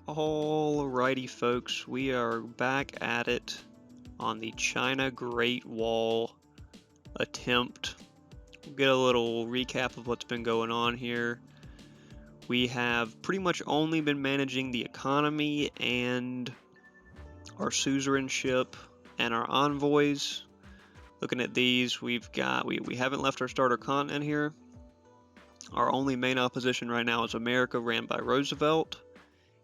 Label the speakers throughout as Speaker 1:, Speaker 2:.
Speaker 1: Alrighty, folks, we are back at it on the China Great Wall attempt. We'll get a little recap of what's been going on here. We have pretty much only been managing the economy and our suzerainship and our envoys. Looking at these, we haven't left our starter continent here. Our only main opposition right now is America, ran by Roosevelt.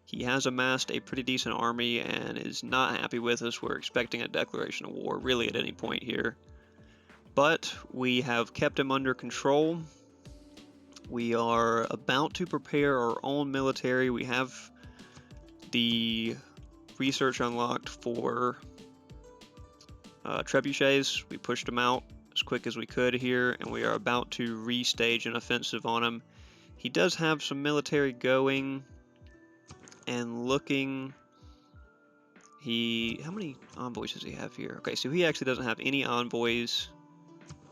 Speaker 1: He has amassed a pretty decent army and is not happy with us. We're expecting a declaration of war really at any point here. But we have kept him under control. We are about to prepare our own military. We have the research unlocked for trebuchets. We pushed them out as quick as we could here, and we are about to restage an offensive on him. He does have some military going. And looking, how many envoys does he have here? Okay, so he actually doesn't have any envoys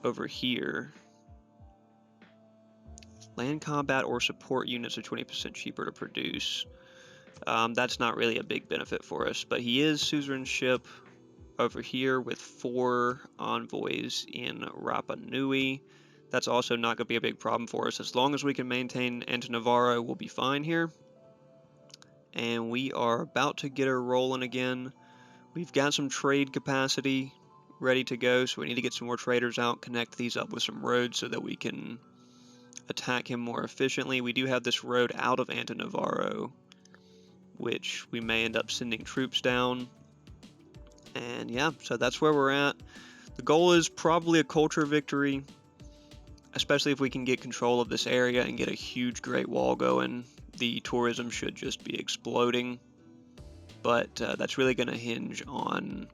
Speaker 1: over here. Land combat or support units are 20% cheaper to produce. That's not really a big benefit for us, but he is suzerainship over here with 4 envoys in Rapa Nui. That's also not going to be a big problem for us. As long as we can maintain Antannavarro, we'll be fine here. And we are about to get her rolling again. We've got some trade capacity ready to go, so we need to get some more traders out, connect these up with some roads so that we can attack him more efficiently. We do have this road out of Antannavarro, which we may end up sending troops down. And yeah, so that's where we're at. The goal is probably a culture victory, especially if we can get control of this area and get a huge Great Wall going. The tourism should just be exploding, but that's really going to hinge on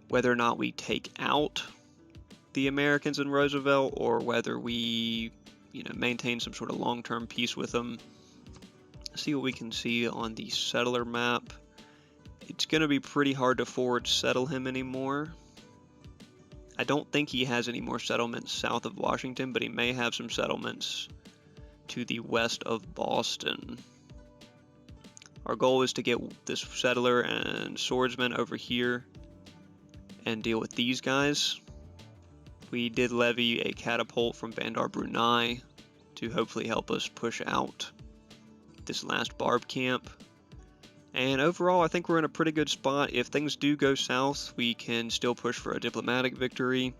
Speaker 1: whether or not we take out the Americans and Roosevelt, or whether we, maintain some sort of long-term peace with them. See what we can see on the settler map. It's going to be pretty hard to forward settle him anymore. I don't think he has any more settlements south of Washington, but he may have some settlements to the west of Boston. Our goal is to get this settler and swordsman over here and deal with these guys. We did levy a catapult from Bandar Brunei to hopefully help us push out this last barb camp. And overall, I think we're in a pretty good spot. If things do go south, we can still push for a diplomatic victory.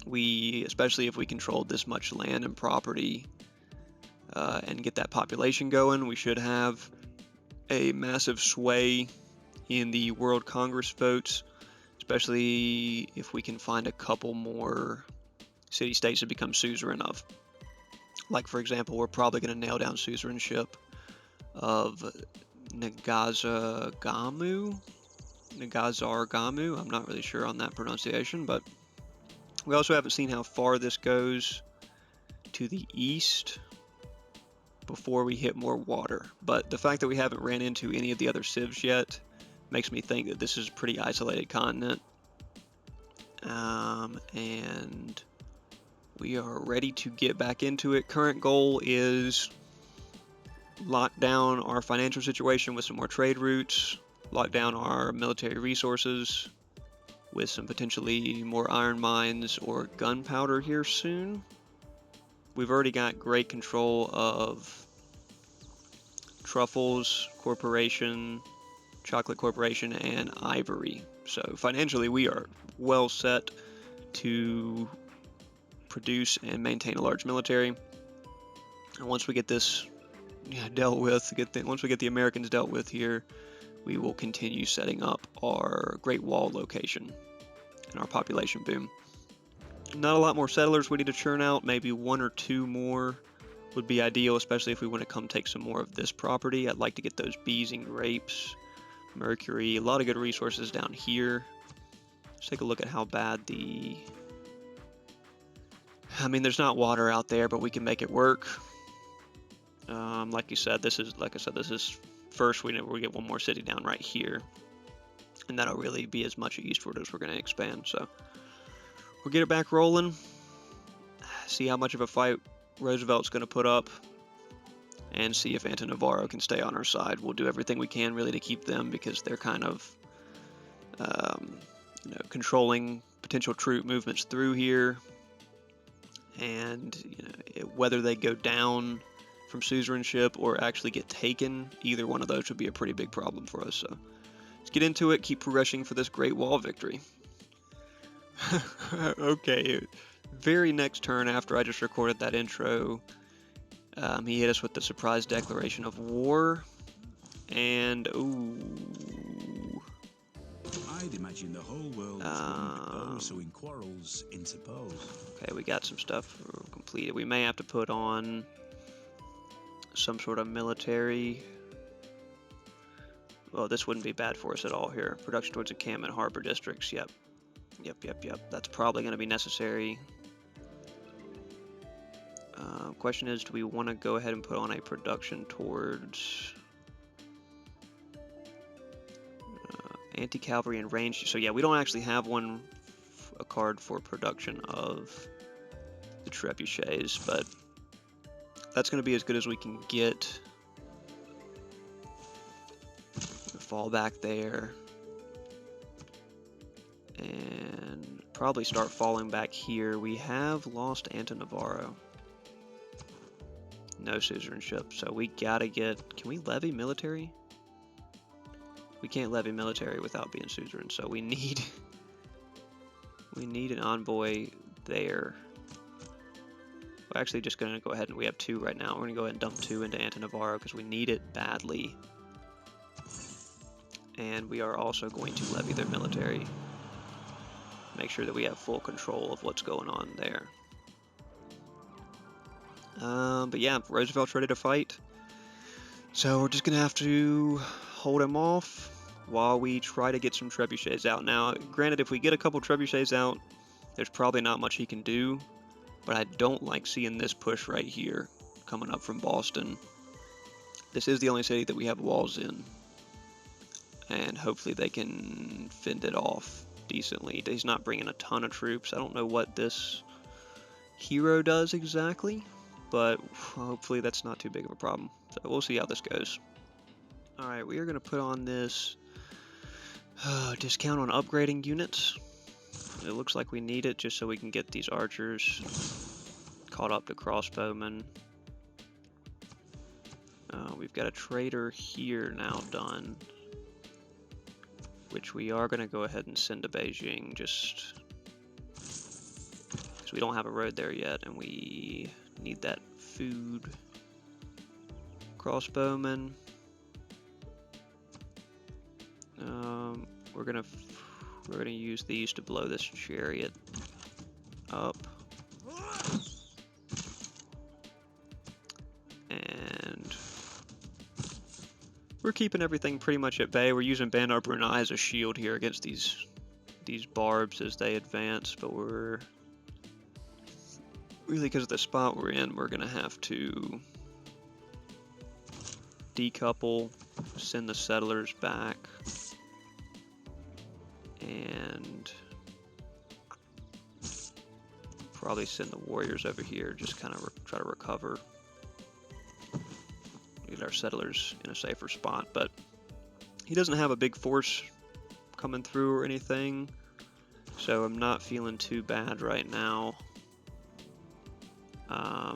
Speaker 1: Especially if we controlled this much land and property, and get that population going, we should have a massive sway in the World Congress votes, especially if we can find a couple more city-states to become suzerain of. Like, for example, we're probably going to nail down suzerainship of Nagazargamu. I'm not really sure on that pronunciation, but we also haven't seen how far this goes to the east before we hit more water. But the fact that we haven't ran into any of the other civs yet makes me think that this is a pretty isolated continent. And we are ready to get back into it. Current goal is lock down our financial situation with some more trade routes, lock down our military resources with some potentially more iron mines or gunpowder here soon. We've already got great control of Truffles Corporation, Chocolate Corporation, and Ivory. So financially, we are well set to produce and maintain a large military. And once we get this dealt with, once we get the Americans dealt with here, we will continue setting up our Great Wall location and our population boom. Not a lot more settlers we need to churn out. Maybe 1 or 2 more would be ideal, especially if we want to come take some more of this property. I'd like to get those bees and grapes, mercury, a lot of good resources down here. Let's take a look at how bad there's not water out there, but we can make it work. Like I said, this is first we get one more city down right here, and that'll really be as much eastward as we're going to expand. So we'll get it back rolling, see how much of a fight Roosevelt's going to put up, and see if Navarro can stay on our side. We'll do everything we can really to keep them, because they're kind of controlling potential troop movements through here, and whether they go down from suzerainship or actually get taken, either one of those would be a pretty big problem for us. So let's get into it, keep progressing for this Great Wall victory. Okay, very next turn after I just recorded that intro, he hit us with the surprise declaration of war, and ooh.
Speaker 2: I'd imagine the whole world was one big so in quarrels interpose.
Speaker 1: Okay, we got some stuff completed. We may have to put on some sort of military. Well, this wouldn't be bad for us at all here. Production towards encampment, harbor districts. Yep. That's probably going to be necessary. Question is, do we want to go ahead and put on a production towards anti-cavalry and range? So yeah, we don't actually have a card for production of the trebuchets, but that's going to be as good as we can get. Fall back there. And probably start falling back here. We have lost Navarro. No suzerainship, so we gotta get... Can we levy military? We can't levy military without being suzerain, so we need... we need an envoy there. We're actually just gonna go ahead and we have 2 right now. We're gonna go ahead and dump 2 into Navarro because we need it badly. And we are also going to levy their military. Make sure that we have full control of what's going on there. But yeah, Roosevelt's ready to fight. So we're just going to have to hold him off while we try to get some trebuchets out. Now, granted, if we get a couple trebuchets out, there's probably not much he can do. But I don't like seeing this push right here coming up from Boston. This is the only city that we have walls in. And hopefully they can fend it off decently. He's not bringing a ton of troops. I don't know what this hero does exactly, but hopefully that's not too big of a problem. So we'll see how this goes. Alright, we are going to put on this discount on upgrading units. It looks like we need it just so we can get these archers caught up to crossbowmen. We've got a trader here now done, which we are going to go ahead and send to Beijing, just because we don't have a road there yet, and we need that food. Crossbowmen. We're gonna use these to blow this chariot up, and we're keeping everything pretty much at bay. We're using Bandar Brunei as a shield here against these barbs as they advance, but we're really, because of the spot we're in, we're gonna have to decouple, send the settlers back, and probably send the warriors over here, just kind of try to recover, get our settlers in a safer spot. But he doesn't have a big force coming through or anything, so I'm not feeling too bad right now.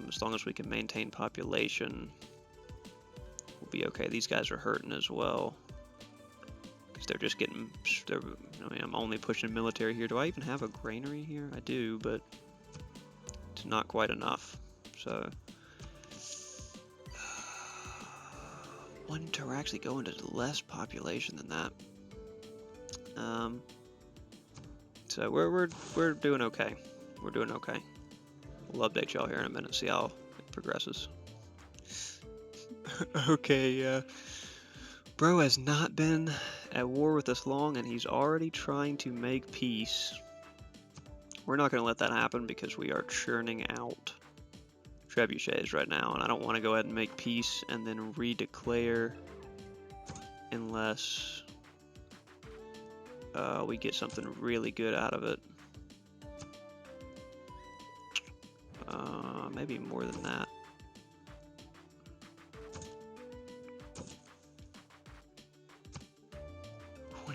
Speaker 1: As long as we can maintain population, we'll be okay. These guys are hurting as well, because they're just getting... I mean, I'm only pushing military here. Do I even have a granary here? I do, but it's not quite enough. So we're actually going to less population than that. So we're doing okay. We're doing okay. We'll update y'all here in a minute, see how it progresses. Okay, bro has not been at war with us long, and he's already trying to make peace. We're not going to let that happen because we are churning out trebuchets right now, and I don't want to go ahead and make peace and then redeclare unless we get something really good out of it. Maybe more than that.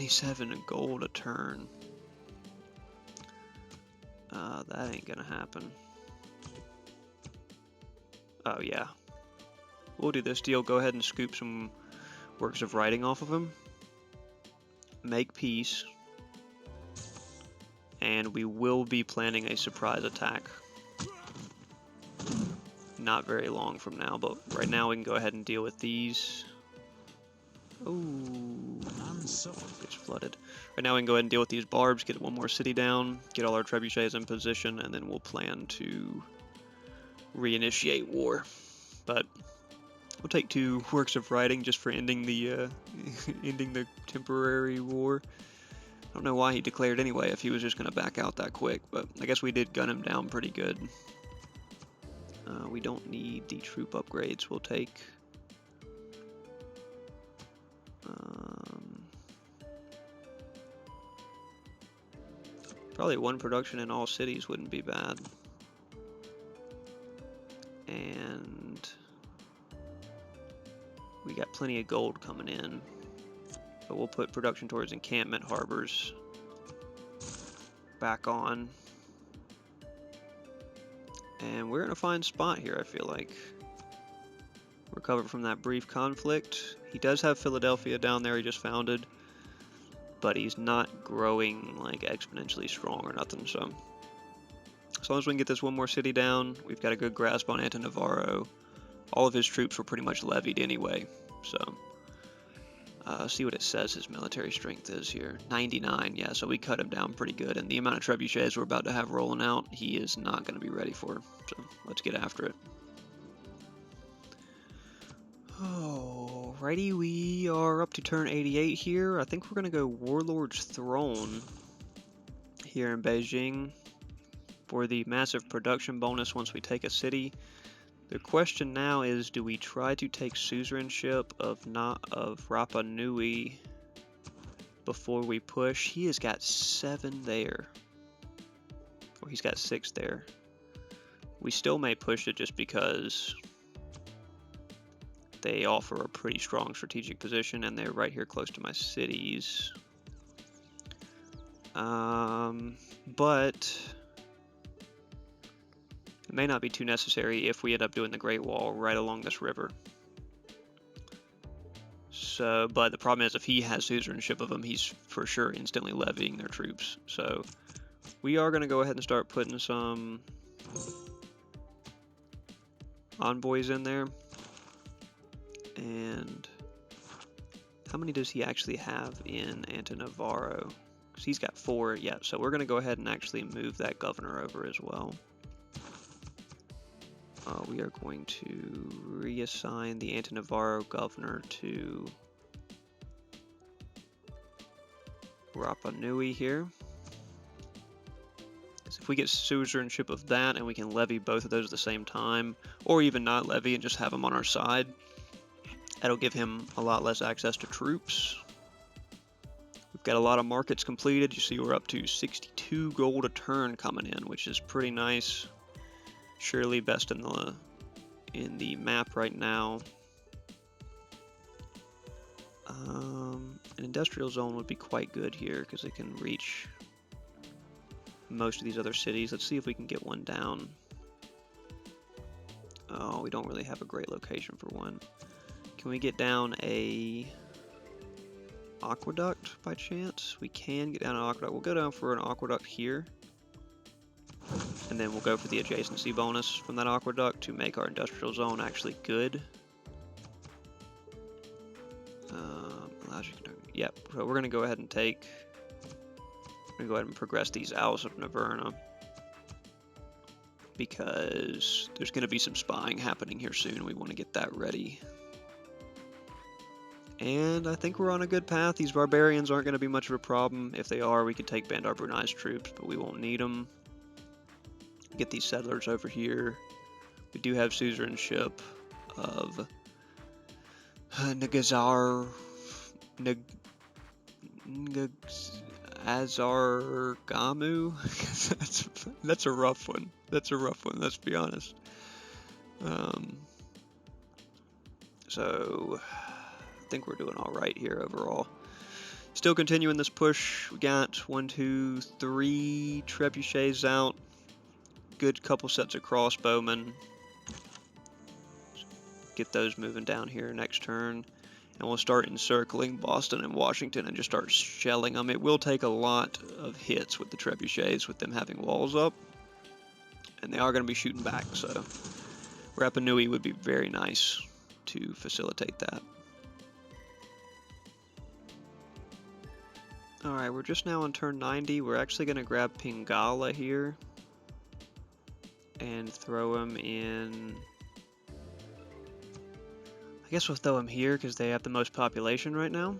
Speaker 1: 27 gold a turn. That ain't gonna happen. Oh yeah. We'll do this deal. Go ahead and scoop some works of writing off of him. Make peace. And we will be planning a surprise attack. Not very long from now, but right now we can go ahead and deal with these. Ooh, it's flooded. Right now we can go ahead and deal with these barbs, get one more city down, get all our trebuchets in position, and then we'll plan to reinitiate war. But we'll take 2 works of writing just for ending the ending the temporary war. I don't know why he declared anyway if he was just going to back out that quick, but I guess we did gun him down pretty good. We don't need the troop upgrades. We'll take probably 1 production in all cities wouldn't be bad. And we got plenty of gold coming in. But we'll put production towards encampment harbors back on. And we're in a fine spot here, I feel like. Recovered from that brief conflict. He does have Philadelphia down there he just founded. But he's not growing like exponentially strong or nothing, so. As long as we can get this 1 more city down, we've got a good grasp on Antonavarro. All of his troops were pretty much levied anyway, so. See what it says his military strength is here. 99, yeah, so we cut him down pretty good. And the amount of trebuchets we're about to have rolling out, he is not going to be ready for. So let's get after it. Alrighty, we are up to turn 88 here. I think we're going to go Warlord's Throne here in Beijing for the massive production bonus once we take a city. The question now is, do we try to take suzerainship of Rapa Nui before we push? He has got 7 there. Or he's got 6 there. We still may push it just because they offer a pretty strong strategic position and they're right here close to my cities. But it may not be too necessary if we end up doing the Great Wall right along this river. So, but the problem is if he has suzerainship of them, he's for sure instantly levying their troops. So we are going to go ahead and start putting some envoys in there. And how many does he actually have in Antonavarro? Because he's got 4, yeah. So we're going to go ahead and actually move that governor over as well. We are going to reassign the Antonavarro governor to Rapa Nui here. So if we get suzerainship of that and we can levy both of those at the same time, or even not levy and just have them on our side, that'll give him a lot less access to troops. We've got a lot of markets completed. You see we're up to 62 gold a turn coming in, which is pretty nice. Surely best in the map right now. An industrial zone would be quite good here because it can reach most of these other cities. Let's see if we can get one down. Oh, we don't really have a great location for one. Can we get down a aqueduct by chance? We can get down an aqueduct. We'll go down for an aqueduct here. And then we'll go for the adjacency bonus from that aqueduct to make our industrial zone actually good. Yep, so we're going to go ahead and progress these Owls of Naverna. Because there's going to be some spying happening here soon. We want to get that ready. And I think we're on a good path. These barbarians aren't going to be much of a problem. If they are, we could take Bandar Brunei's troops, but we won't need them. Get these settlers over here. We do have suzerainship of Azargamu. That's a rough one. That's a rough one, let's be honest. So I think we're doing all right here overall. Still continuing this push. We got 1, 2, 3 trebuchets out. Good couple sets of crossbowmen. Get those moving down here next turn. And we'll start encircling Boston and Washington and just start shelling them. It will take a lot of hits with the trebuchets with them having walls up. And they are going to be shooting back, so Rapa Nui would be very nice to facilitate that. Alright, we're just now on turn 90. We're actually going to grab Pingala here and throw him in. I guess we'll throw him here because they have the most population right now.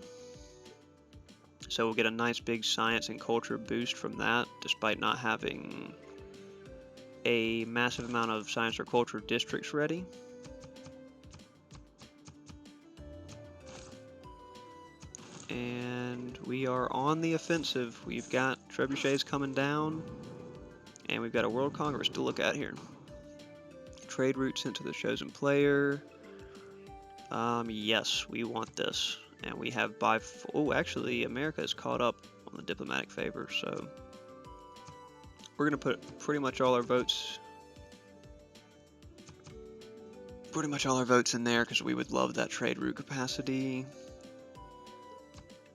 Speaker 1: So we'll get a nice big science and culture boost from that, despite not having a massive amount of science or culture districts ready. And we are on the offensive. We've got trebuchets coming down, and we've got a World Congress to look at here. Trade route sent to the chosen player. Yes, we want this. And we have oh, actually, America is caught up on the diplomatic favor, so we're going to put pretty much all our votes in there because we would love that trade route capacity.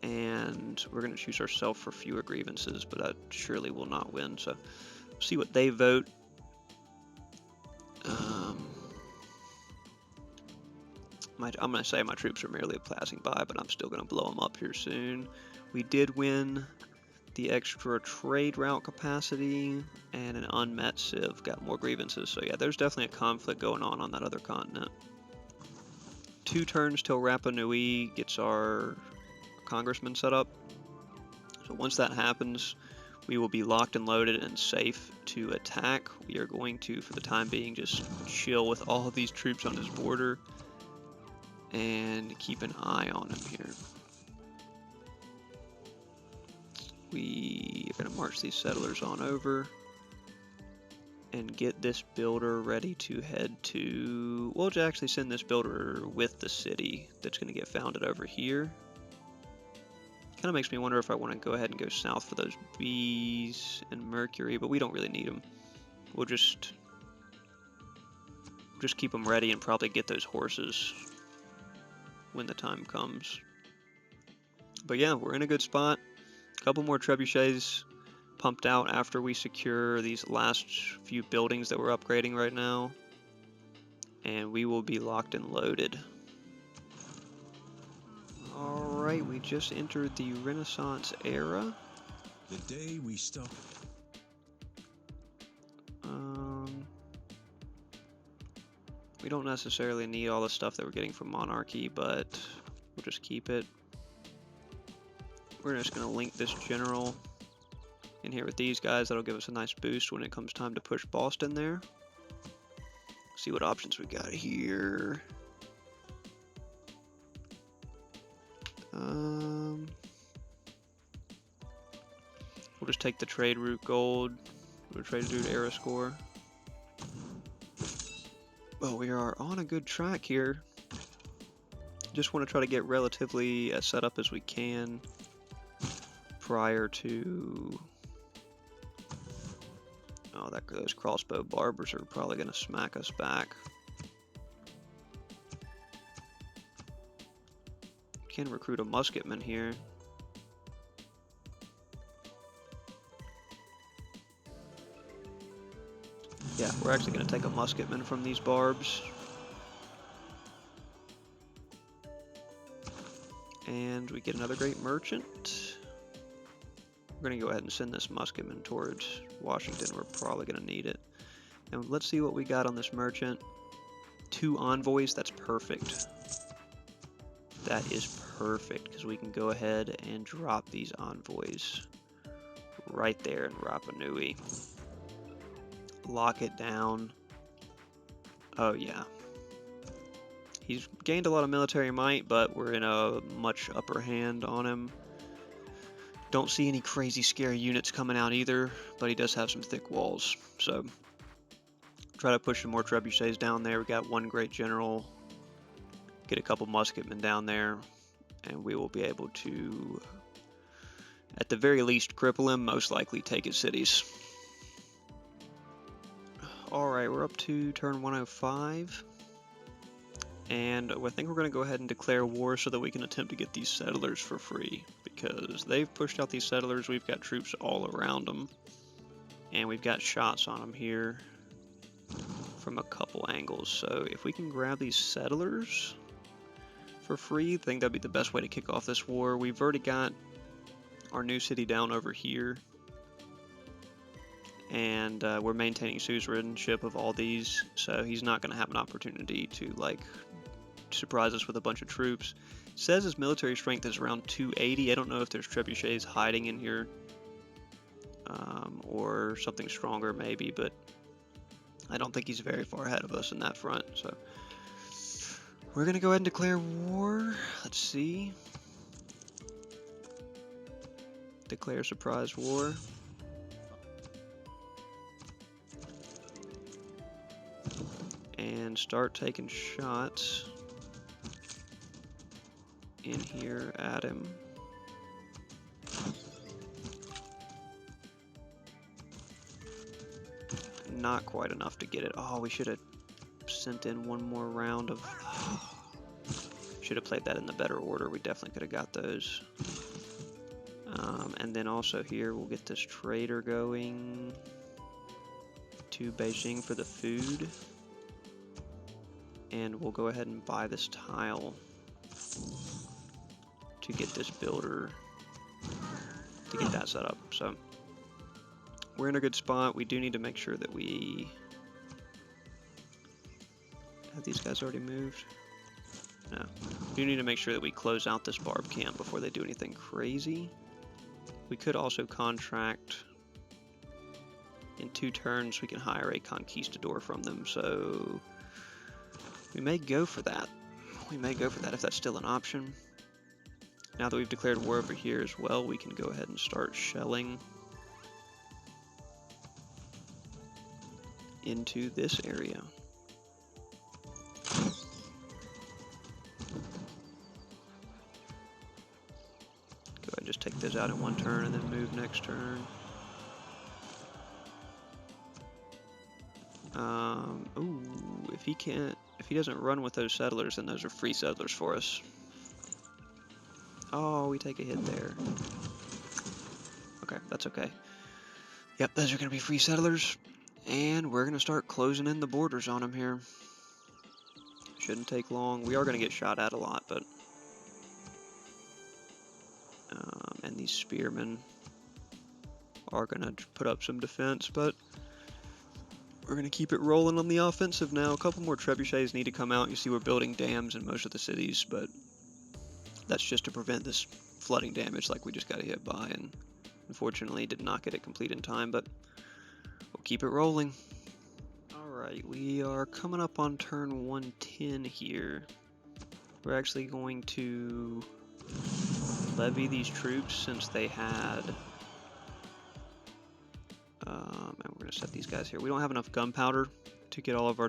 Speaker 1: And we're going to choose ourselves for fewer grievances, but that surely will not win, so we'll see what they vote. I'm going to say my troops are merely passing by, but I'm still going to blow them up here soon. We did win the extra trade route capacity, and an unmet civ got more grievances. So yeah, there's definitely a conflict going on that other continent. 2 turns till Rapa Nui gets our congressman set up. So once that happens, we will be locked and loaded and safe to attack. We are going to, for the time being, just chill with all of these troops on his border and keep an eye on him here. We are going to march these settlers on over and get this builder ready to head to... We'll actually send this builder with the city that's going to get founded over here. Kind of makes me wonder if I want to go ahead and go south for those bees and mercury, but we don't really need them. We'll just keep them ready and probably get those horses when the time comes. But yeah, we're in a good spot. A couple more trebuchets pumped out after we secure these last few buildings that we're upgrading right now, and we will be locked and loaded. Alright, we just entered the Renaissance era.
Speaker 2: The day we stop.
Speaker 1: We don't necessarily need all the stuff that we're getting from Monarchy, but we'll just keep it. We're just going to link this general in here with these guys. That'll give us a nice boost when it comes time to push Boston there. See what options we got here. We'll just take the trade route gold. We'll trade route era score. Well, we are on a good track here. Just want to try to get relatively as set up as we can prior to... Oh, those crossbow barbers are probably going to smack us back. Can recruit a musketman here. Yeah, we're actually going to take a musketman from these barbs. And we get another great merchant. We're going to go ahead and send this musketman towards Washington. We're probably going to need it. And let's see what we got on this merchant. 2 envoys, that's perfect. That is perfect, because we can go ahead and drop these envoys right there in Rapa Nui. Lock it down. Oh yeah. He's gained a lot of military might, but we're in a much upper hand on him. Don't see any crazy scary units coming out either, but he does have some thick walls. So try to push some more trebuchets down there. We got 1 great general. Get a couple musketmen down there, and we will be able to At the very least, cripple him, most likely take his cities. Alright, we're up to turn 105. And I think we're going to go ahead and declare war so that we can attempt to get these settlers for free. Because they've pushed out these settlers, we've got troops all around them. And we've got shots on them here from a couple angles. So if we can grab these settlers for free, I think that'd be the best way to kick off this war. We've already got our new city down over here. And we're maintaining suzerainship of all these, so he's not going to have an opportunity to like surprise us with a bunch of troops. It says his military strength is around 280. I don't know if there's trebuchets hiding in here or something stronger maybe, but I don't think he's very far ahead of us in that front. So we're going to go ahead and declare war. Let's see. Declare surprise war. And start taking shots in here at him. Not quite enough to get it. Oh, we should have sent in one more round of... Should have played that in the better order. We definitely could have got those. And then also here, we'll get this trader going to Beijing for the food. And we'll go ahead and buy this tile to get this builder, to get that set up. So we're in a good spot. We do need to make sure that we... Have these guys already moved? No. We do need to make sure that we close out this barb camp before they do anything crazy. We could also contract... In 2 turns, we can hire a conquistador from them, so... We may go for that. We may go for that if that's still an option. Now that we've declared war over here as well, we can go ahead and start shelling into this area. Go ahead and just take this out in 1 turn and then move next turn. Ooh, if he doesn't run with those settlers, then those are free settlers for us. Oh, we take a hit there. Okay, that's okay. Yep, those are going to be free settlers. And we're going to start closing in the borders on them here. Shouldn't take long. We are going to get shot at a lot, but... and these spearmen are going to put up some defense, but... We're going to keep it rolling on the offensive now. A couple more trebuchets need to come out. You see we're building dams in most of the cities, but that's just to prevent this flooding damage like we just got hit by, and unfortunately did not get it complete in time, but we'll keep it rolling. Alright, we are coming up on turn 110 here. We're actually going to levy these troops since they had... and we're going to set these guys here. We don't have enough gunpowder to get all of our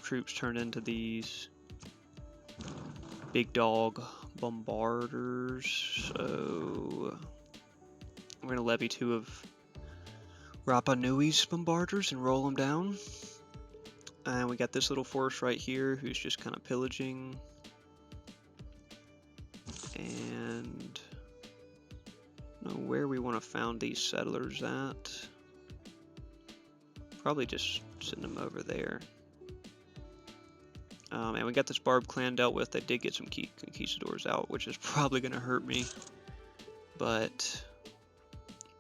Speaker 1: troops turned into these big dog bombarders, so I'm going to levy 2 of Rapa Nui's bombarders and roll them down. And we got this little force right here who's just kind of pillaging. And I don't know where we want to found these settlers at. Probably just send them over there. And we got this Barb clan dealt with. They did get some conquistadors out, which is probably going to hurt me. But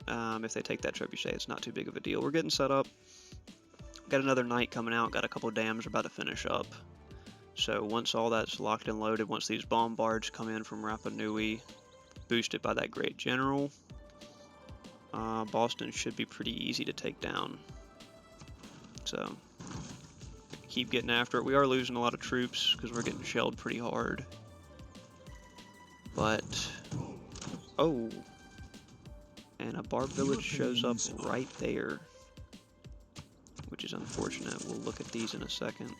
Speaker 1: if they take that trebuchet, it's not too big of a deal. We're getting set up. Got another knight coming out. Got a couple of dams we're about to finish up. So once all that's locked and loaded, once these bombards come in from Rapa Nui, boosted by that great general, Boston should be pretty easy to take down. So, keep getting after it. We are losing a lot of troops because we're getting shelled pretty hard. But, oh, and a barb village shows up right there, which is unfortunate. We'll look at these in a second.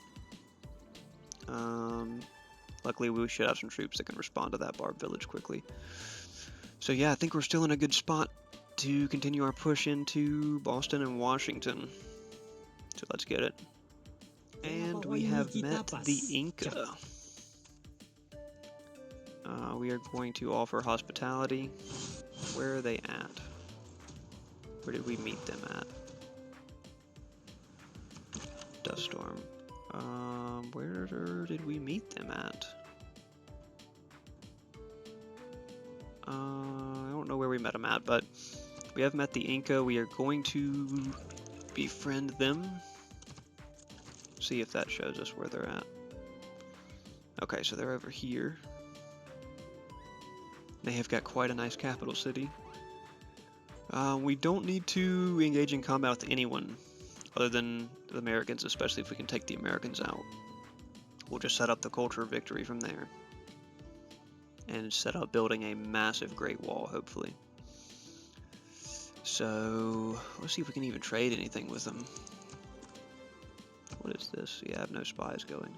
Speaker 1: Luckily, we should have some troops that can respond to that barb village quickly. So yeah, I think we're still in a good spot to continue our push into Boston and Washington. So let's get it. And we have met the Inca. We are going to offer hospitality. Where are they at? Where did we meet them at? Dust Storm. Where did we meet them at? I don't know where we met them at, but we have met the Inca. We are going to befriend them. See if that shows us where they're at. Okay, so they're over here. They have got quite a nice capital city. We don't need to engage in combat with anyone other than the Americans, especially if we can take the Americans out. We'll just set up the culture of victory from there. And set up building a massive Great Wall, hopefully. So, let's see if we can even trade anything with them. What is this? Yeah, I have no spies going.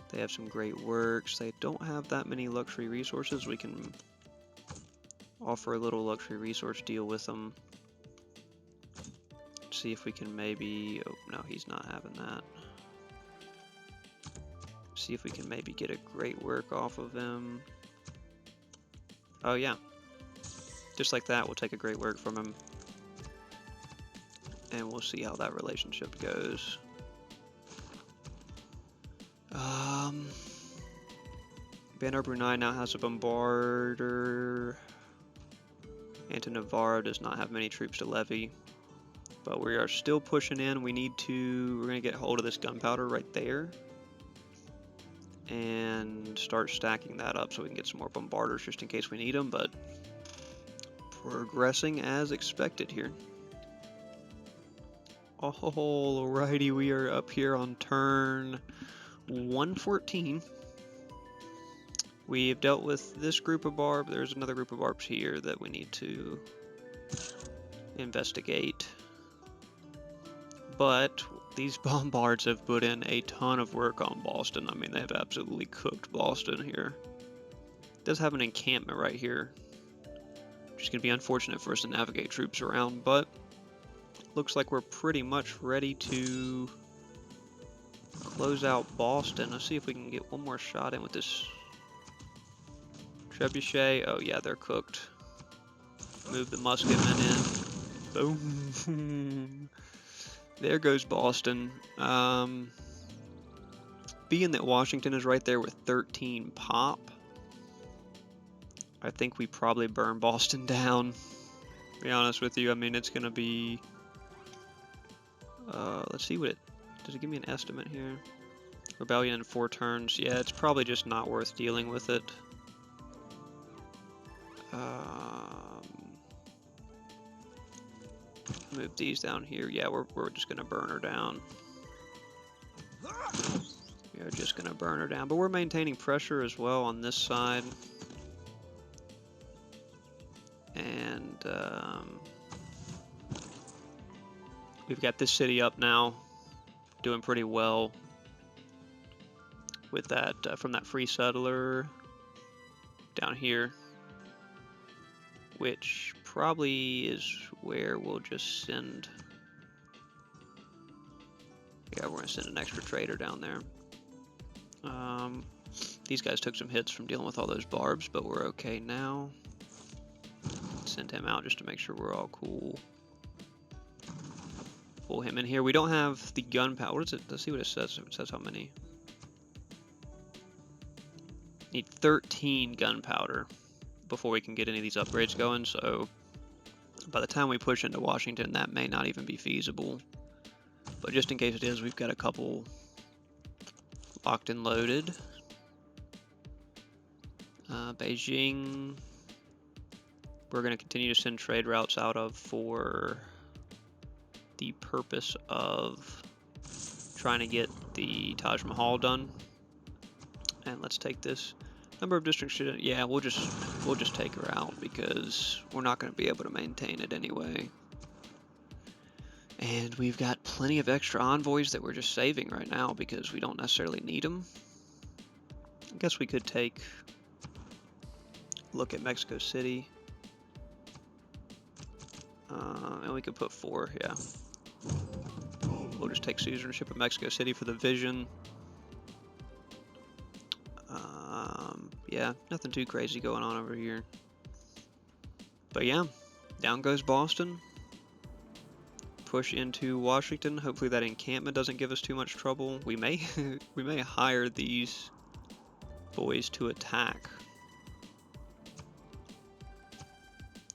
Speaker 1: They have some great works. They don't have that many luxury resources. We can offer a little luxury resource deal with them. See if we can maybe... Oh, no, he's not having that. See if we can maybe get a great work off of him. Oh, yeah. Just like that, we'll take a great work from him. And we'll see how that relationship goes. Bandar Brunei now has a bombarder. Anton Navarro does not have many troops to levy. But we are still pushing in. We're going to get hold of this gunpowder right there. And start stacking that up so we can get some more bombarders just in case we need them. But progressing as expected here. Alrighty, we are up here on turn 114. We've dealt with this group of barbs. There's another group of barbs here that we need to investigate. But these bombards have put in a ton of work on Boston. I mean, they have absolutely cooked Boston here. It does have an encampment right here, which is going to be unfortunate for us to navigate troops around, but looks like we're pretty much ready to close out Boston. Let's see if we can get one more shot in with this trebuchet. Oh yeah, they're cooked. Move the musketmen in. Boom. There goes Boston. Being that Washington is right there with 13 pop, I think we probably burn Boston down. To be honest with you, I mean, it's gonna be... let's see what it... Does it give me an estimate here? Rebellion in 4 turns. Yeah, it's probably just not worth dealing with it. Move these down here. Yeah, we're just gonna burn her down. We are just gonna burn her down, but we're maintaining pressure as well on this side. And we've got this city up now, doing pretty well with that from that free settler down here, which probably is where we'll just send. Yeah, we're gonna send an extra trader down there. These guys took some hits from dealing with all those barbs, but we're okay now. Send him out just to make sure we're all cool. Pull him in here. We don't have the gunpowder. What is it? Let's see what it says. It says how many. Need 13 gunpowder before we can get any of these upgrades going, so by the time we push into Washington, that may not even be feasible. But just in case it is, we've got a couple locked and loaded. Beijing, we're going to continue to send trade routes out of for the purpose of trying to get the Taj Mahal done. And let's take this number of districts. Yeah, we'll just take her out because we're not going to be able to maintain it anyway. And we've got plenty of extra envoys that we're just saving right now because we don't necessarily need them. I guess we could take a look at Mexico City. And we could put 4, yeah. We'll just take suzerainship of Mexico City for the vision. Yeah, nothing too crazy going on over here. But yeah, down goes Boston. Push into Washington. Hopefully that encampment doesn't give us too much trouble. We may we may hire these boys to attack.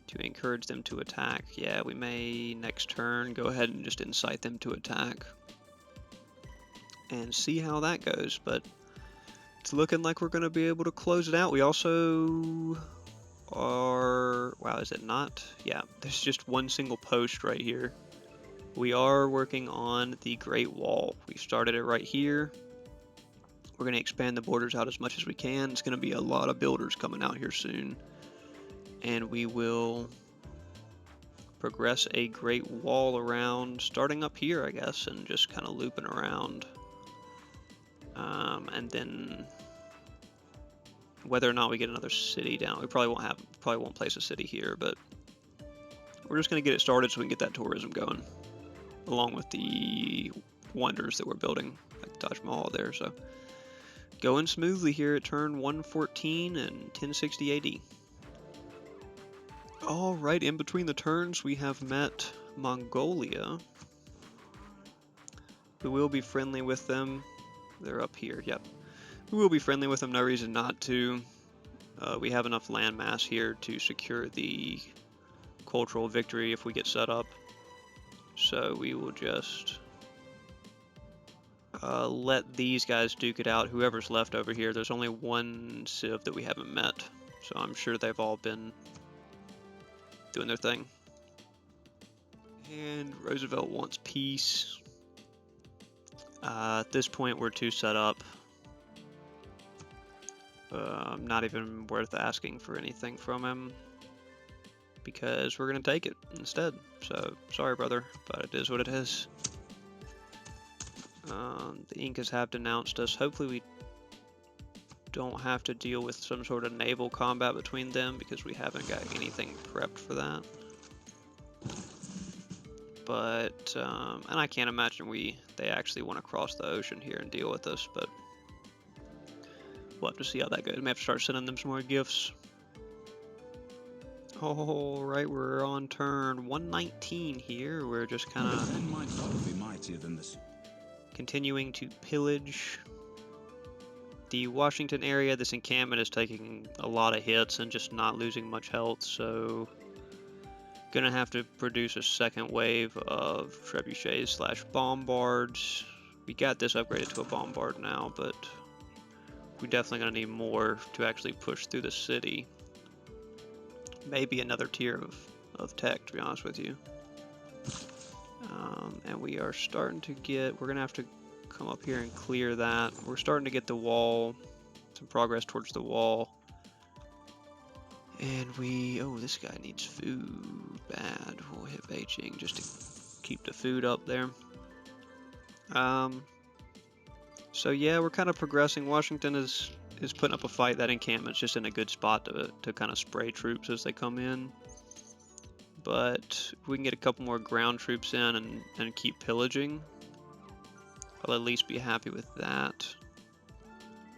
Speaker 1: To encourage them to attack. Yeah, we may next turn go ahead and just incite them to attack. And see how that goes, but it's looking like we're going to be able to close it out. We also are... Wow, is it not? Yeah, there's just one single post right here. We are working on the Great Wall. We started it right here. We're going to expand the borders out as much as we can. It's going to be a lot of builders coming out here soon. And we will progress a Great Wall around, starting up here, I guess, and just kind of looping around. And then whether or not we get another city down, we probably won't place a city here, but we're just going to get it started so we can get that tourism going, along with the wonders that we're building, like the Taj Mahal there. So going smoothly here at turn 114 and 1060 AD. All right, in between the turns, we have met Mongolia. We will be friendly with them. They're up here, yep. We will be friendly with them, no reason not to. We have enough land mass here to secure the cultural victory if we get set up. So we will just let these guys duke it out. Whoever's left over here, there's only one civ that we haven't met. So I'm sure they've all been doing their thing. And Roosevelt wants peace. At this point, we're too set up. Not even worth asking for anything from him, because we're going to take it instead. So, sorry, brother, but it is what it is. The Incas have denounced us. Hopefully we don't have to deal with some sort of naval combat between them, because we haven't got anything prepped for that. But, and I can't imagine they actually want to cross the ocean here and deal with us, but we'll have to see how that goes. We may have to start sending them some more gifts. Alright, we're on turn 119 here. We're just kind of continuing to pillage the Washington area. This encampment is taking a lot of hits and just not losing much health, so gonna have to produce a second wave of trebuchets slash bombards. We got this upgraded to a bombard now, but we're definitely gonna need more to actually push through the city. Maybe another tier of tech, to be honest with you. And we are starting to get, we're gonna have to come up here and clear that. We're starting to get the wall, some progress towards the wall. And oh, this guy needs food bad. We'll hit Beijing just to keep the food up there. So yeah, we're kind of progressing. Washington is putting up a fight. That encampment's just in a good spot to kind of spray troops as they come in. But if we can get a couple more ground troops in and keep pillaging, I'll at least be happy with that.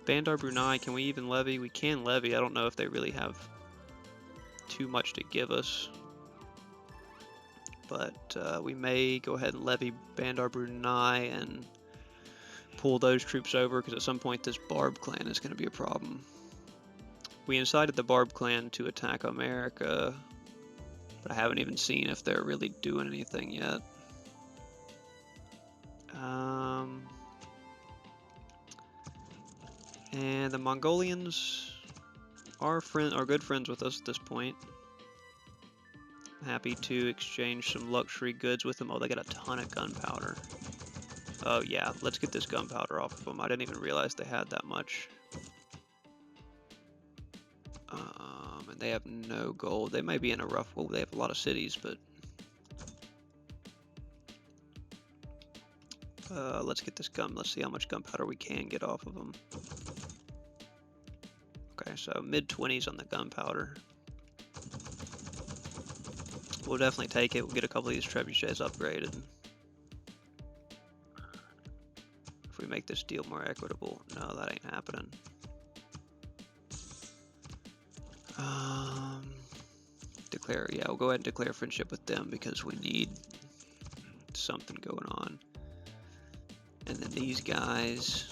Speaker 1: Bandar Brunei, can we even levy? We can levy. I don't know if they really have too much to give us, but we may go ahead and levy Bandar Brunei and pull those troops over, because at some point this Barb clan is going to be a problem. We incited the Barb clan to attack America, but I haven't even seen if they're really doing anything yet. And the Mongolians are good friends with us at this point. Happy to exchange some luxury goods with them. Oh, they got a ton of gunpowder. Oh yeah, let's get this gunpowder off of them. I didn't even realize they had that much. And they have no gold. They may be in a rough... Well, they have a lot of cities, but... let's get this gun. Let's see how much gunpowder we can get off of them. there. So mid-20s on the gunpowder. We'll definitely take it. We'll get a couple of these trebuchets upgraded. If we make this deal more equitable. No, that ain't happening. Declare, yeah, we'll go ahead and declare friendship with them because we need something going on. And then these guys,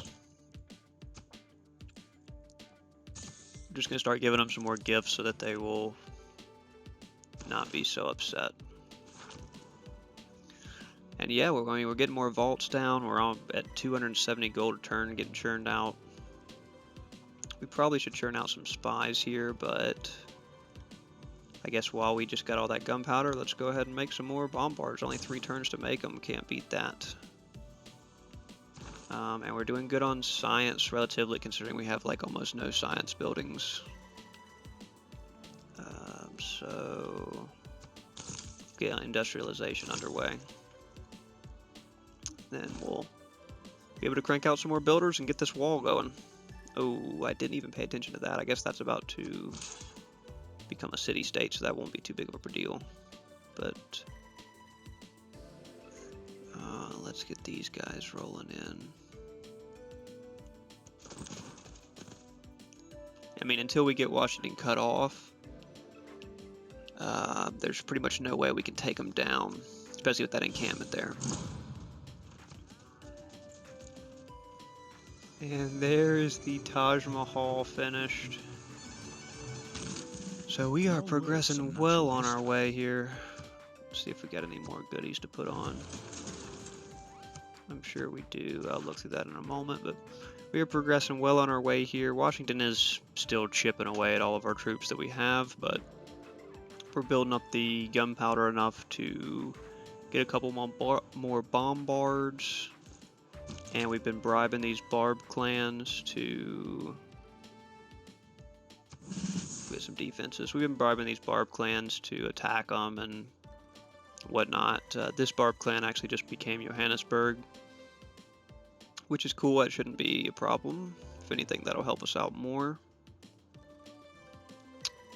Speaker 1: I'm just gonna start giving them some more gifts so that they will not be so upset. And yeah, we're getting more vaults down. We're on at 270 gold a turn, getting churned out. We probably should churn out some spies here, but I guess while we just got all that gunpowder, let's go ahead and make some more bombards. Only 3 turns to make them. Can't beat that. And we're doing good on science, relatively, considering we have like almost no science buildings. So get industrialization underway. Then we'll be able to crank out some more builders and get this wall going. Oh, I didn't even pay attention to that. I guess that's about to become a city-state, so that won't be too big of a deal. But let's get these guys rolling in. I mean, until we get Washington cut off, there's pretty much no way we can take them down, especially with that encampment there. And there is the Taj Mahal finished. So we are progressing well on our way here. Let's see if we got any more goodies to put on. I'm sure we do. I'll look through that in a moment, but we are progressing well on our way here. Washington is still chipping away at all of our troops that we have, but we're building up the gunpowder enough to get a couple more bombards. And we've been bribing these Barb clans to get some defenses. We've been bribing these Barb clans to attack them and whatnot. This Barb clan actually just became Johannesburg, which is cool. It shouldn't be a problem. If anything, that'll help us out more.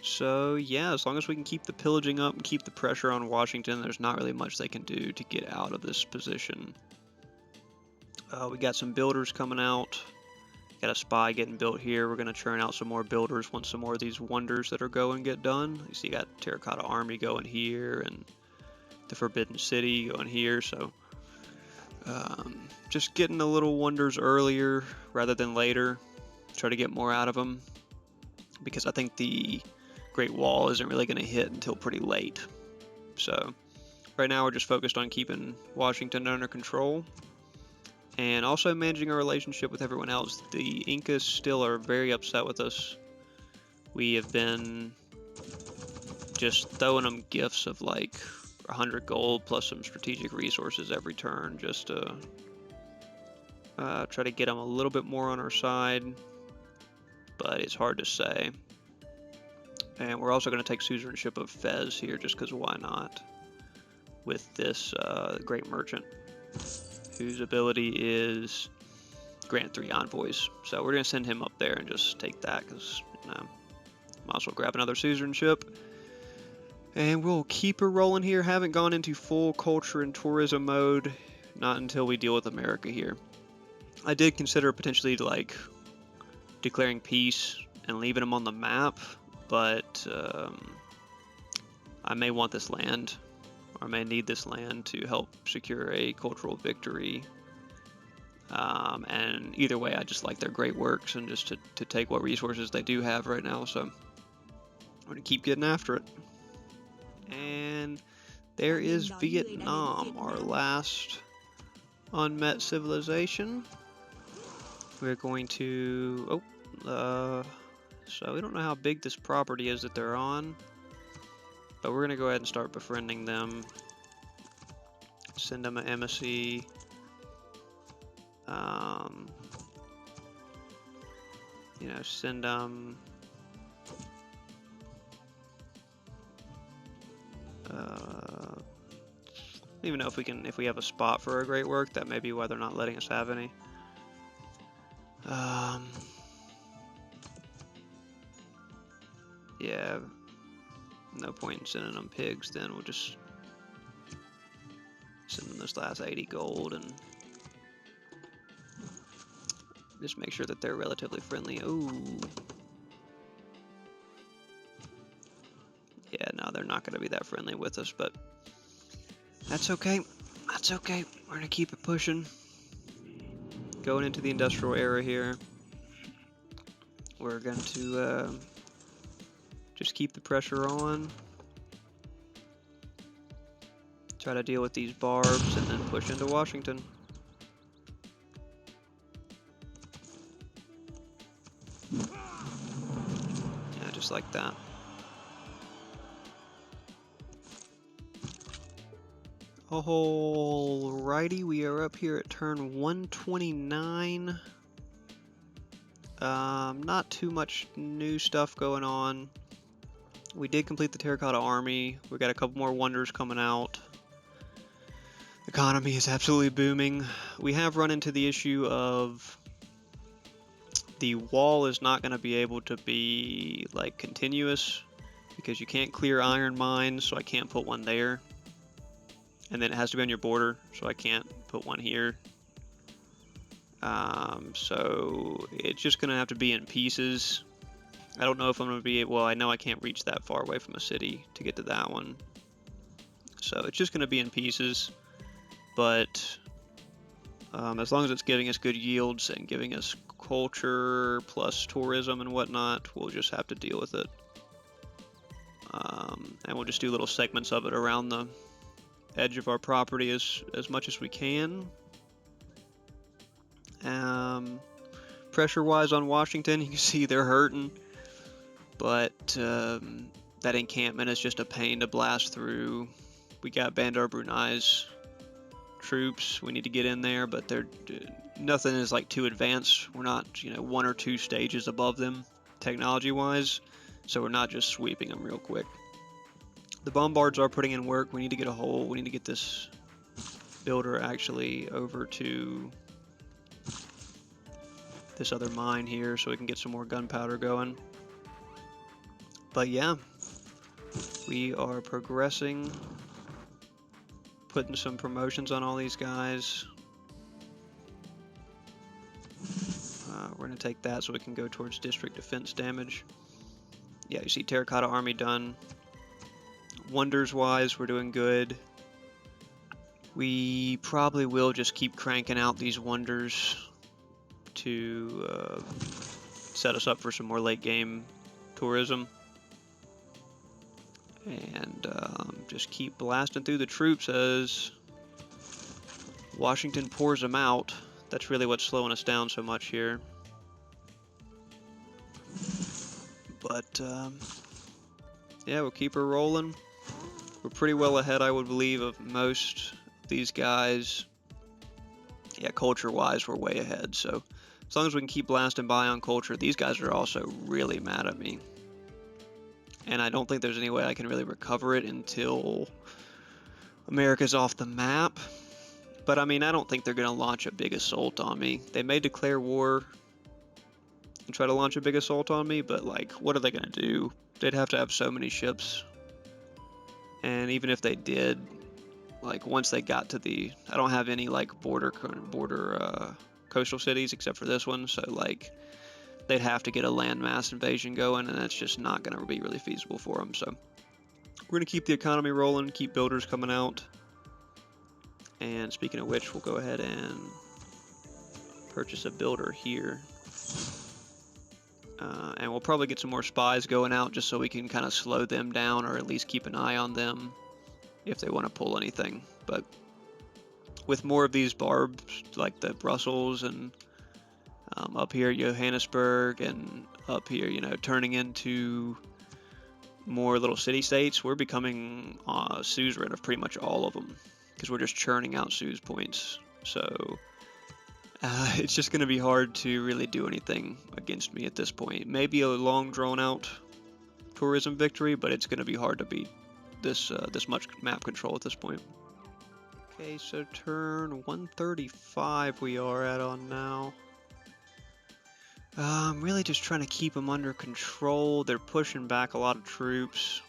Speaker 1: So yeah, as long as we can keep the pillaging up and keep the pressure on Washington, there's not really much they can do to get out of this position. We got some builders coming out. Got a spy getting built here. We're going to churn out some more builders once some more of these wonders that are going get done. You see, you got Terracotta Army going here and the Forbidden City going here. So just getting the little wonders earlier rather than later. Try to get more out of them, because I think the Great Wall isn't really going to hit until pretty late. So right now we're just focused on keeping Washington under control and also managing our relationship with everyone else. The Incas still are very upset with us. We have been just throwing them gifts of like 100 gold plus some strategic resources every turn just to try to get them a little bit more on our side, but it's hard to say. And we're also going to take suzerainship of Fez here just because why not, with this great merchant whose ability is grant 3 envoys. So we're going to send him up there and just take that because, you know, might as well grab another suzerainship. And we'll keep her rolling here. Haven't gone into full culture and tourism mode, not until we deal with America here. I did consider potentially like declaring peace and leaving them on the map, but I may want this land, or I may need this land to help secure a cultural victory. And either way, I just like their great works and just to take what resources they do have right now. So I'm going to keep getting after it. And there is Vietnam, our last unmet civilization. We're going to, so we don't know how big this property is that they're on, but we're going to go ahead and start befriending them. Send them an embassy. You know, send them I don't even know if we have a spot for our great work. That may be why they're not letting us have any. Yeah, no point in sending them pigs then. We'll just send them this last 80 gold and just make sure that they're relatively friendly. Ooh. Yeah, no, they're not going to be that friendly with us, but that's okay. That's okay. We're going to keep it pushing. Going into the industrial era here. We're going to just keep the pressure on. Try to deal with these barbs and then push into Washington. Yeah, just like that. Alrighty, we are up here at turn 129. Not too much new stuff going on. We did complete the Terracotta Army. We got a couple more wonders coming out. The economy is absolutely booming. We have run into the issue of the wall is not going to be able to be like continuous because you can't clear iron mines, so I can't put one there. And then it has to be on your border, so I can't put one here. So it's just going to have to be in pieces. I don't know if I'm going to be able, well, I know I can't reach that far away from a city to get to that one. So it's just going to be in pieces. But as long as it's giving us good yields and giving us culture plus tourism and whatnot, we'll just have to deal with it. And we'll just do little segments of it around the edge of our property as much as we can. Pressure-wise on Washington, you can see they're hurting, but that encampment is just a pain to blast through. We got Bandar Brunei's troops. We need to get in there, but they're nothing is like too advanced. We're not, you know, 1 or 2 stages above them technology-wise, so we're not just sweeping them real quick. The bombards are putting in work. We need to get a hole. We need to get this builder actually over to this other mine here so we can get some more gunpowder going. But yeah, we are progressing, putting some promotions on all these guys. We're going to take that so we can go towards district defense damage. Yeah, you see Terracotta Army done. Wonders wise, we're doing good. We probably will just keep cranking out these wonders to set us up for some more late game tourism. And just keep blasting through the troops as Washington pours them out. That's really what's slowing us down so much here. But yeah, we'll keep her rolling. We're pretty well ahead, I would believe, of most of these guys. Yeah, culture-wise, we're way ahead. So as long as we can keep blasting by on culture, these guys are also really mad at me. And I don't think there's any way I can really recover it until America's off the map. But I mean, I don't think they're going to launch a big assault on me. They may declare war and try to launch a big assault on me, but like, what are they going to do? They'd have to have so many ships. And even if they did, like once they got to the, I don't have any like border coastal cities except for this one, so like they'd have to get a landmass invasion going, and that's just not going to be really feasible for them. So we're going to keep the economy rolling, keep builders coming out. And speaking of which, we'll go ahead and purchase a builder here. And we'll probably get some more spies going out just so we can kind of slow them down, or at least keep an eye on them if they want to pull anything. But with more of these barbs, like the Brussels and up here Johannesburg and up here, you know, turning into more little city-states, we're becoming suzerain of pretty much all of them because we're just churning out Suze points. So it's just going to be hard to really do anything against me at this point. Maybe a long drawn-out tourism victory, but it's going to be hard to beat this much map control at this point. Okay, so turn 135 we are at on now. I'm really just trying to keep them under control. They're pushing back a lot of troops.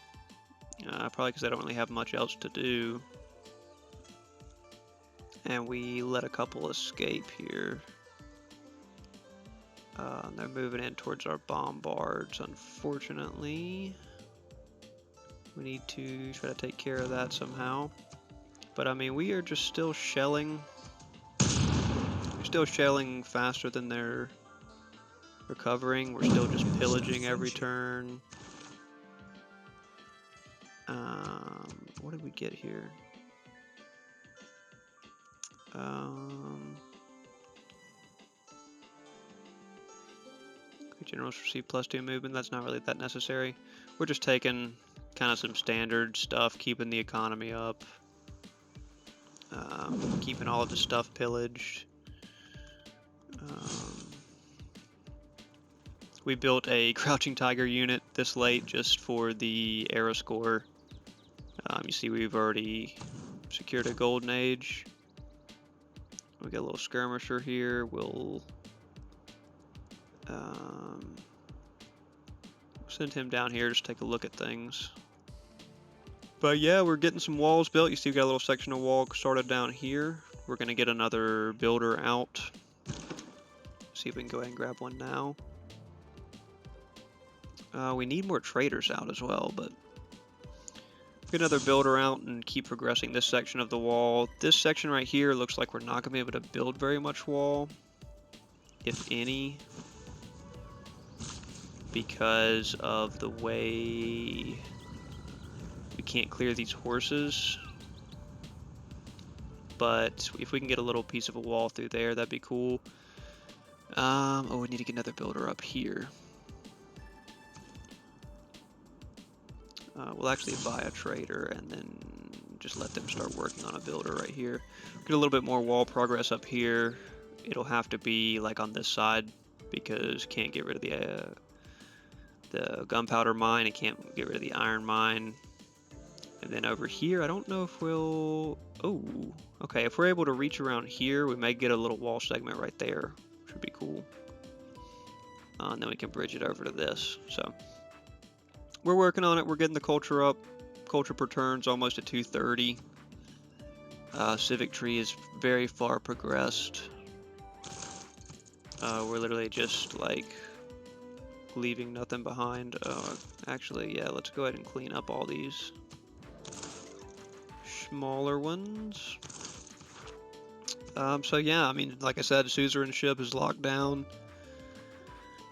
Speaker 1: Probably because they don't really have much else to do. And we let a couple escape here. They're moving in towards our bombards, unfortunately. We need to try to take care of that somehow. But I mean, we are just still shelling. We're still shelling faster than they're recovering. We're still just pillaging every turn. What did we get here? Generals receive +2 movement. That's not really that necessary. We're just taking kind of some standard stuff, keeping the economy up, keeping all of the stuff pillaged. We built a Crouching Tiger unit this late just for the era score. You see we've already secured a Golden Age. We got a little skirmisher here. We'll send him down here just take a look at things. But yeah, we're getting some walls built. You see we got a little section of wall started down here. We're going to get another builder out. See if we can go ahead and grab one now. We need more traders out as well, but get another builder out and keep progressing this section of the wall. This section right here looks like we're not going to be able to build very much wall, if any, because of the way we can't clear these horses. But if we can get a little piece of a wall through there, that'd be cool. Oh, we need to get another builder up here. We'll actually buy a trader and then just let them start working on a builder right here. Get a little bit more wall progress up here. It'll have to be like on this side because can't get rid of the gunpowder mine. It can't get rid of the iron mine. And then over here, I don't know if we'll... Oh, okay. If we're able to reach around here, we may get a little wall segment right there. Should be cool. And then we can bridge it over to this. So we're working on it. We're getting the culture up. Culture per turn's almost at 230. Civic tree is very far progressed. We're literally just like leaving nothing behind. Actually, yeah, let's go ahead and clean up all these smaller ones. So yeah, I mean, like I said, suzerainship is locked down.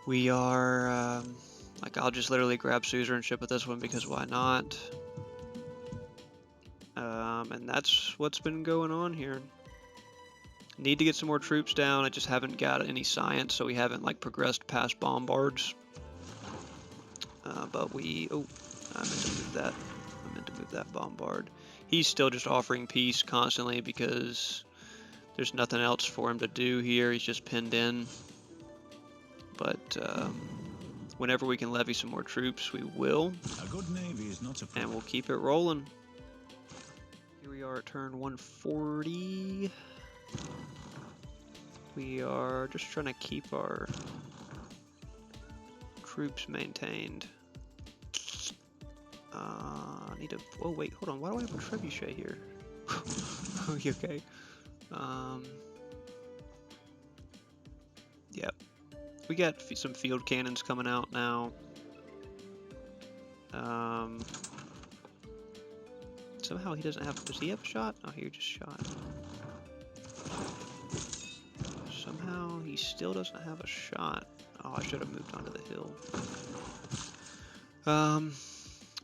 Speaker 1: We are, like, I'll just literally grab suzerainship with this one because why not? And that's what's been going on here. Need to get some more troops down. I just haven't got any science, so we haven't like progressed past bombards. But we, oh, I meant to move that. I meant to move that bombard. He's still just offering peace constantly because there's nothing else for him to do here. He's just pinned in. But whenever we can levy some more troops, we will.
Speaker 2: A good navy is not a problem.
Speaker 1: And we'll keep it rolling. Here we are at turn 140. We are just trying to keep our troops maintained. I need to... Oh, wait, hold on. Why do I have a trebuchet here? Oh, you okay? Yep. We got some field cannons coming out now. Somehow he doesn't have... Does he have a shot? Oh, he just shot. Somehow he still doesn't have a shot. Oh, I should have moved onto the hill.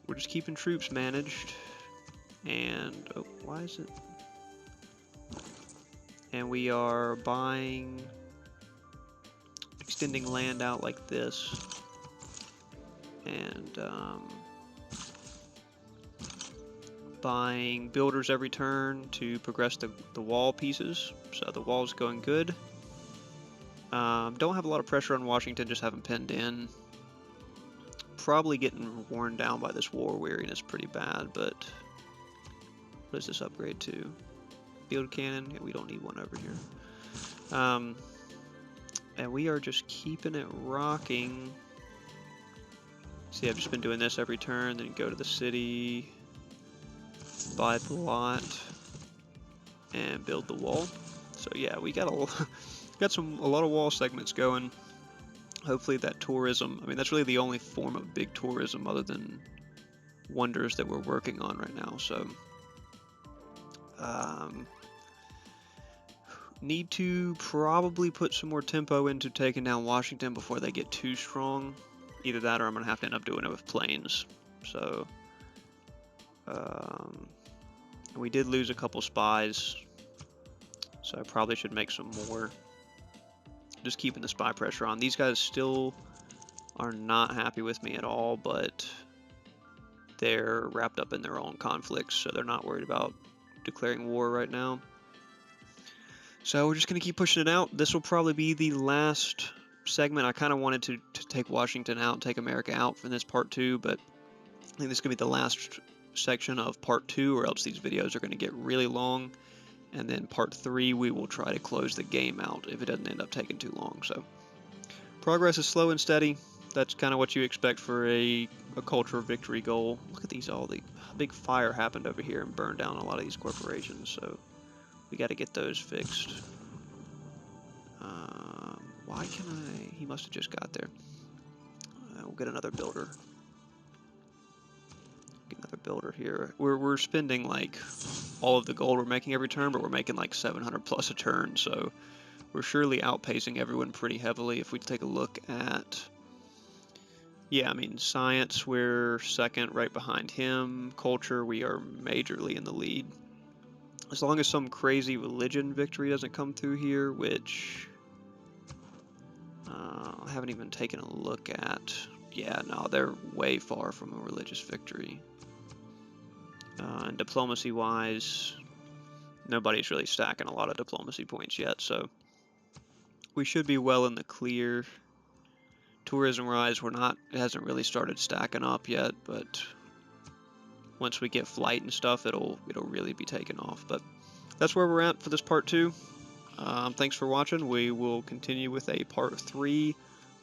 Speaker 1: We're just keeping troops managed. And... Oh, why is it... And we are buying... Extending land out like this. And, buying builders every turn to progress the wall pieces. So the wall's going good. Don't have a lot of pressure on Washington, just haven't pinned in. Probably getting worn down by this war weariness pretty bad, but what does this upgrade to? Field cannon? Yeah, we don't need one over here. And we are just keeping it rocking. See, I've just been doing this every turn, then go to the city, buy the lot, and build the wall. So yeah, we got a lot of wall segments going. Hopefully that tourism, I mean, that's really the only form of big tourism other than wonders that we're working on right now. So need to probably put some more tempo into taking down Washington before they get too strong. Either that or I'm gonna have to end up doing it with planes. So we did lose a couple spies, so I probably should make some more. Just keeping the spy pressure on. These guys still are not happy with me at all, but they're wrapped up in their own conflicts, so they're not worried about declaring war right now. So we're just going to keep pushing it out. This will probably be the last segment. I kind of wanted to take Washington out and take America out for this part 2, but I think this is going to be the last section of part 2, or else these videos are going to get really long. And then part 3, we will try to close the game out if it doesn't end up taking too long. So progress is slow and steady. That's kind of what you expect for a culture victory goal. Look at these, all the big fire happened over here and burned down a lot of these corporations. So we got to get those fixed. Why can I? He must have just got there. We'll get another builder. Get another builder here. We're spending like all of the gold we're making every turn, but we're making like 700 plus a turn. So we're surely outpacing everyone pretty heavily. If we take a look at, yeah, I mean, science, we're second right behind him. Culture, we are majorly in the lead. As long as some crazy religion victory doesn't come through here, which I haven't even taken a look at. Yeah, no, they're way far from a religious victory. And diplomacy-wise, nobody's really stacking a lot of diplomacy points yet, so we should be well in the clear. Tourism-wise, it hasn't really started stacking up yet, but once we get flight and stuff, it'll really be taking off. But that's where we're at for this part 2. Thanks for watching. We will continue with a part 3.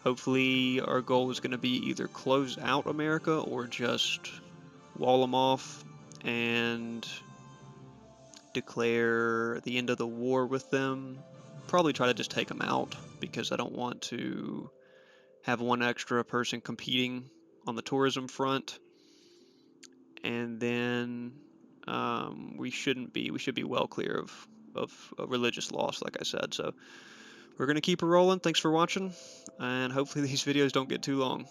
Speaker 1: Hopefully our goal is going to be either close out America or just wall them off and declare the end of the war with them. Probably try to just take them out because I don't want to have one extra person competing on the tourism front. And then we should be well clear of a religious loss, like I said. So we're going to keep it rolling. Thanks for watching, and hopefully these videos don't get too long.